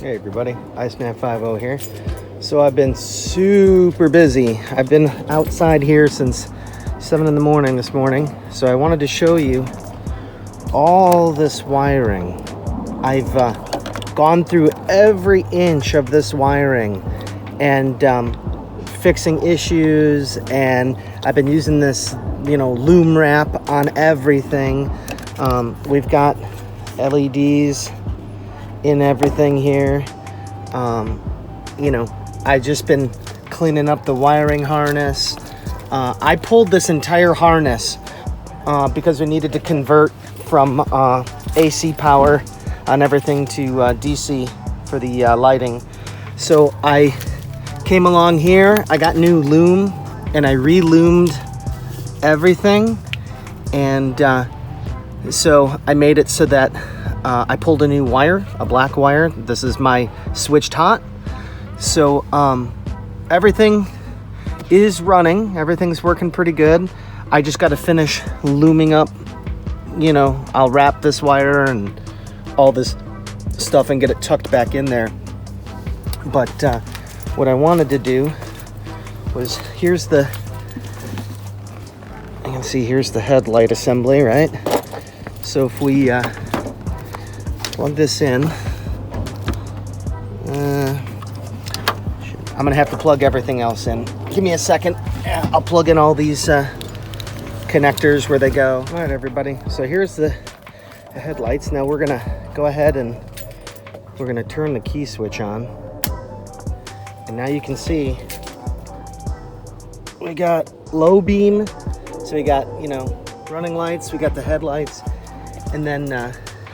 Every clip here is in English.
Hey everybody, Iceman50 here. So I've been super busy. I've been outside here since 7 in the morning this morning. So I wanted to show you all this wiring. I've gone through every inch of this wiring and fixing issues, and I've been using this, loom wrap on everything. We've got LEDs in everything here. I just been cleaning up the wiring harness. I pulled this entire harness because we needed to convert from AC power on everything to DC for the lighting. So I came along here, I got new loom and I re-loomed everything, and so I made it so that I pulled a new wire, a black wire. This is my switched hot. So everything is running. Everything's working pretty good. I just got to finish looming up. I'll wrap this wire and all this stuff and get it tucked back in there. But what I wanted to do was, here's the headlight assembly, right? So if we plug this in, I'm gonna have to plug everything else in. Give me a second. I'll plug in all these connectors where they go. All right, everybody. So here's the headlights. Now we're gonna go ahead and we're gonna turn the key switch on. And now you can see we got low beam. So we got, running lights. We got the headlights. And then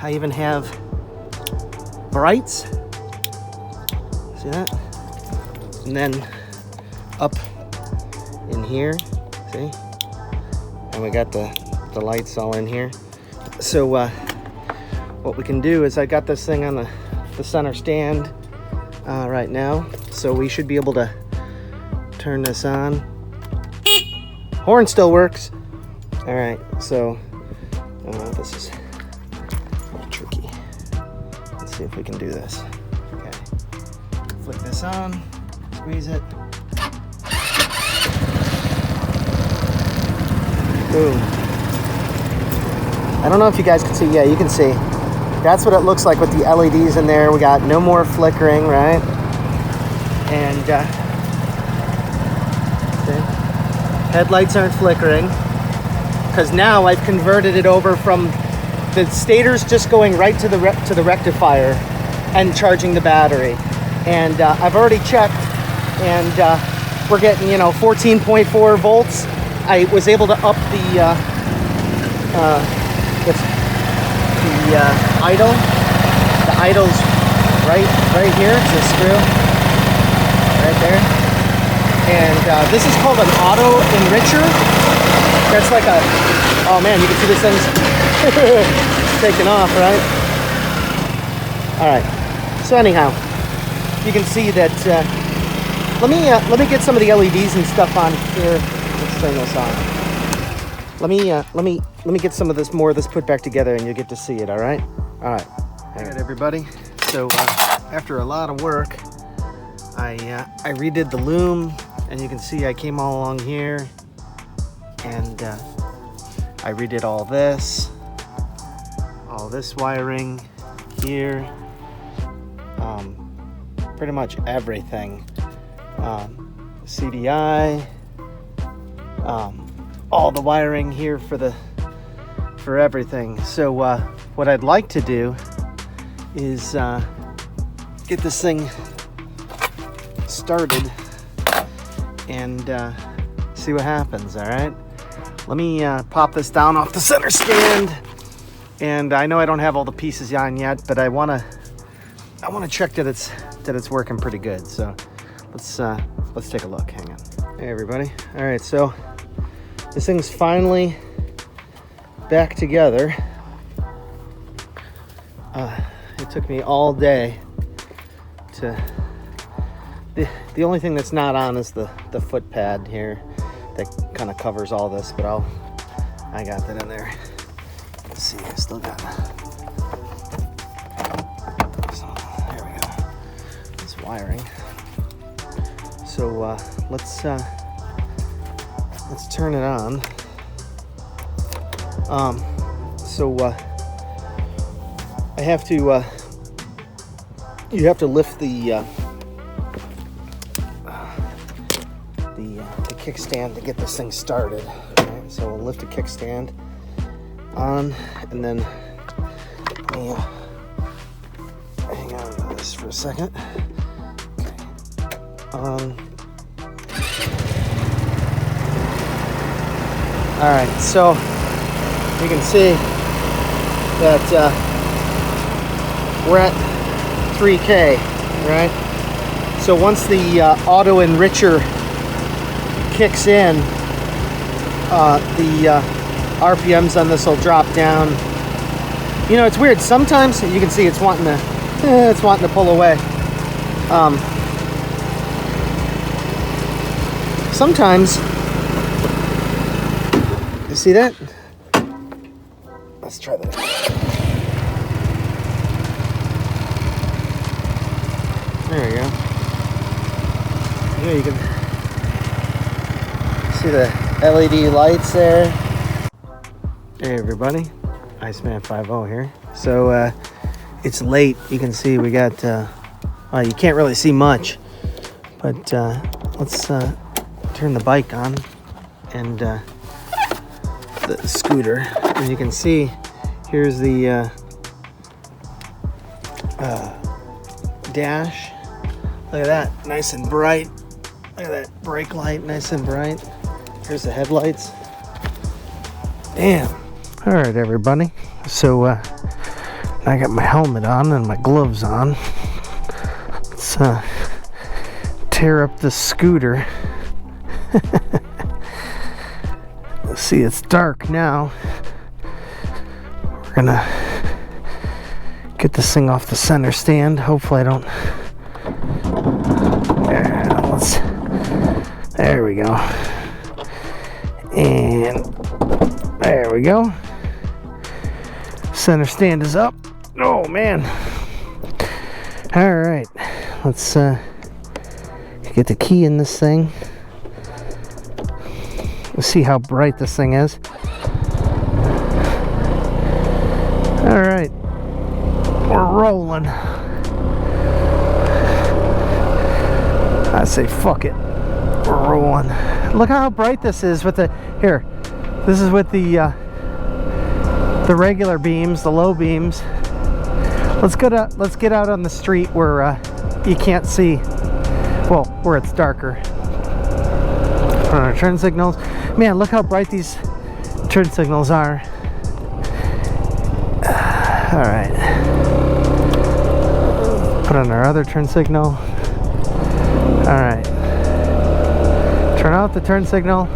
I even have brights. See that? And then up in here, see? And we got the lights all in here. So what we can do is, I got this thing on the center stand right now. So we should be able to turn this on. Horn still works. All right, so this is a little tricky. Let's see if we can do this. Okay, flick this on. Squeeze it. Boom. I don't know if you guys can see. Yeah, you can see. That's what it looks like with the LEDs in there. We got no more flickering, right? And headlights aren't flickering because now I've converted it over from the stator's just going right to the rectifier and charging the battery. And I've already checked. And we're getting, 14.4 volts. I was able to up the idle. The idle's right here. It's a screw right there. And this is called an auto enricher. That's like oh man, you can see this thing's taking off, right? All right. So anyhow, you can see that. Let me get some of the LEDs and stuff on here. Let's turn this on. Let me get some of this, more of this put back together, and you'll get to see it. All right. All right, everybody. So after a lot of work, I redid the loom, and you can see I came all along here, and I redid all this wiring here, pretty much everything. CDI, all the wiring here for everything. So what I'd like to do is get this thing started and see what happens. All right, let me pop this down off the center stand. And I know I don't have all the pieces on yet, but I want to check that it's working pretty good. So let's take a look. Hang on. Hey everybody. All right, so this thing's finally back together. It took me all day to. The only thing that's not on is the foot pad here that kind of covers all this, but I got that in there. Let's see, I still got. So, there we go. wiring. So let's turn it on. I have to. You have to lift the kickstand to get this thing started. Right? So we'll lift the kickstand on, and then let me hang on to this for a second. Okay. All right, so you can see that we're at 3K, right? So once the auto enricher kicks in, the RPMs on this will drop down. You know, it's weird. Sometimes you can see it's wanting to pull away. Sometimes, you see that? Let's try that. There we go. Yeah, you can see the LED lights there. Hey everybody, Iceman 50 here. So it's late. You can see we got. You can't really see much, but let's turn the bike on and the scooter. As you can see, here's the dash. Look at that, nice and bright. Look at that brake light, nice and bright. Here's the headlights. Damn. All right, everybody. So I got my helmet on and my gloves on. Let's tear up the scooter. See, it's dark now. We're gonna get this thing off the center stand. Hopefully I don't. There we go. And there we go. Center stand is up. Oh man. All right. Let's get the key in this thing. Let's see how bright this thing is. All right. We're rolling. I say fuck it. We're rolling. Look how bright this is with the here. This is with the regular beams, the low beams. Let's get out on the street where you can't see. Well, where it's darker. Put on our turn signals. Man, look how bright these turn signals are. All right. Put on our other turn signal. All right. Turn out the turn signal.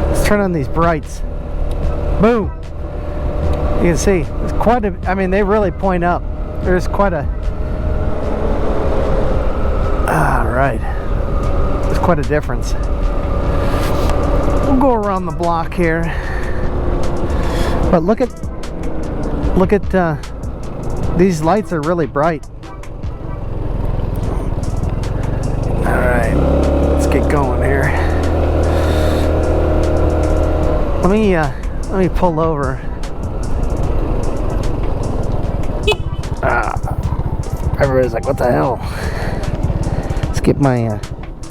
Let's turn on these brights. Boom. You can see it's quite a. I mean, they really point up. There's quite a. All right. There's quite a difference. We'll go around the block here. But look at these lights are really bright. All right, let's get going here. Let me pull over. Everybody's like, what the hell? Let's get my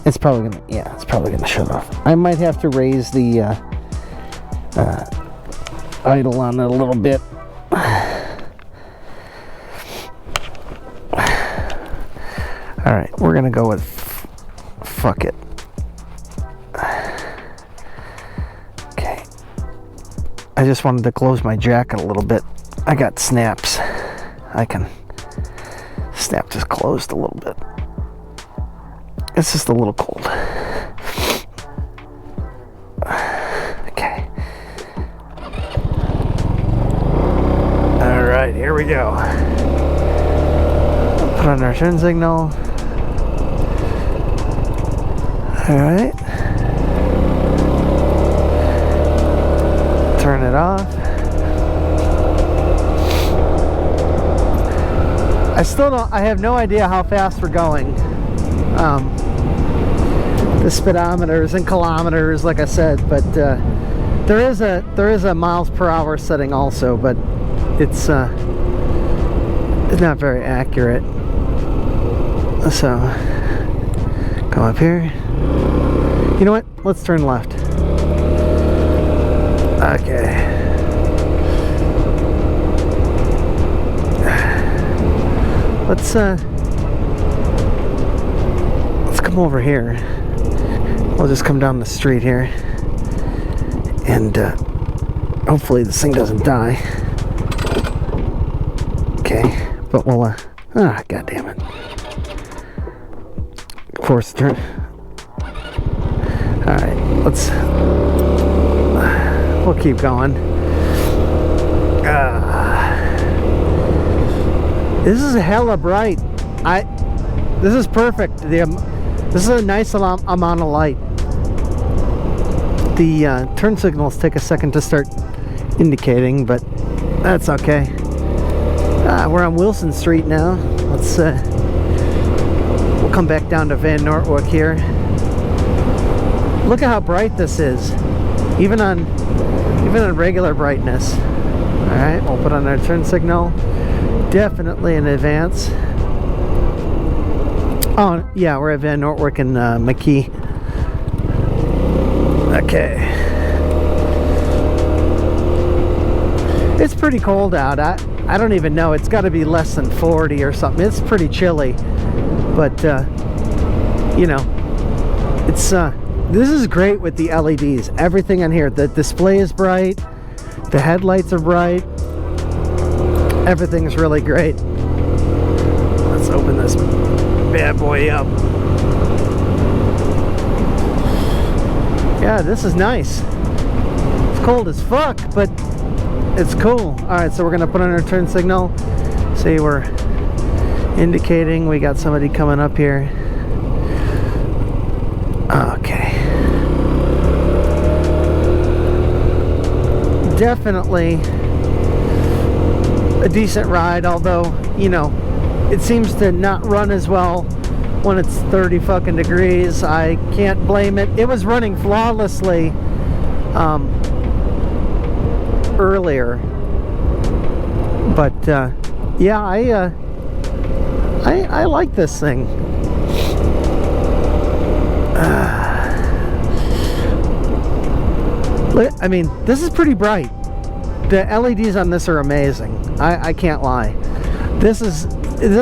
it's probably gonna shut off. I might have to raise the idle on it a little bit. All right, we're gonna go with fuck it. Okay. I just wanted to close my jacket a little bit. I got snaps. I can snap this closed a little bit. It's just a little cold. Okay. All right, here we go. Put on our turn signal. All right. Turn it off. I have no idea how fast we're going. The speedometer is in kilometers, like I said, but there is a miles per hour setting also, but it's not very accurate. So come up here. You know what? Let's turn left. Okay. Let's come over here. We'll just come down the street here, and hopefully this thing doesn't die. Okay, but we'll god damn it. Force turn. All right, we'll keep going. This is hella bright. This is perfect. This is a nice amount of light. The turn signals take a second to start indicating, but that's okay. We're on Wilson Street now. We'll come back down to Van Nortwick here. Look at how bright this is, even on regular brightness. All right, we'll put on our turn signal. Definitely in advance. Oh yeah, we're at Van Nortwick and McKee. Okay. It's pretty cold out. I don't even know. It's got to be less than 40 or something. It's pretty chilly, but you know, it's this is great with the LEDs. Everything on here. The display is bright. The headlights are bright. Everything's really great. Let's open this bad boy up. Yeah, this is nice. It's cold as fuck, but it's cool. Alright, so we're gonna put on our turn signal. See, we're indicating we got somebody coming up here. Okay. Definitely a decent ride, although, you know, it seems to not run as well when it's 30 fucking degrees. I can't blame it. It was running flawlessly earlier, but yeah, I like this thing. I mean, this is pretty bright. The LEDs on this are amazing. I can't lie. This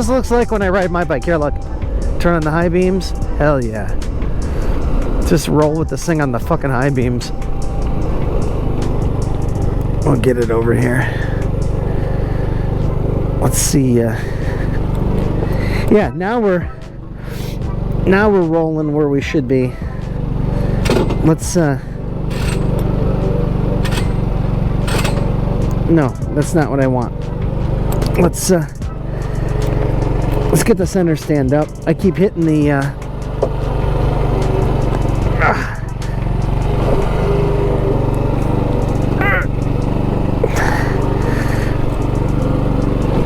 looks like when I ride my bike. Here, look. Turn on the high beams. Hell yeah. Just roll with this thing on the fucking high beams. We'll get it over here. Let's see. Yeah, now we're rolling where we should be. Let's no, that's not what I want. Let's get the center stand up. I keep hitting the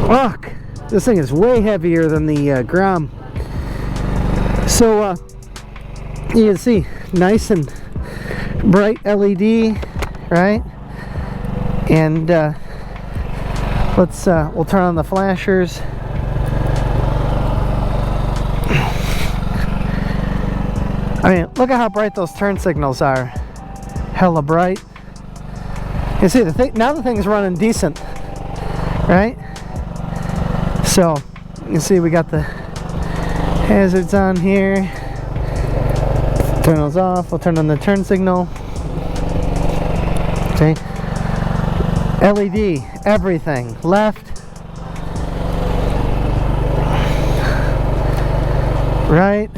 fuck. This thing is way heavier than the Grom. So you can see, nice and bright LED, right? And we'll turn on the flashers. I mean, look at how bright those turn signals are. Hella bright. You see, now the thing's running decent, right? So you can see we got the hazards on here. Turn those off. We'll turn on the turn signal. Okay. LED, everything. Left, right.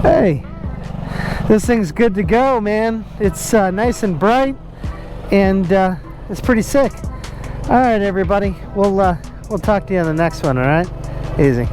Hey, this thing's good to go, man. It's nice and bright, and it's pretty sick. All right, everybody. We'll talk to you on the next one. All right, easy.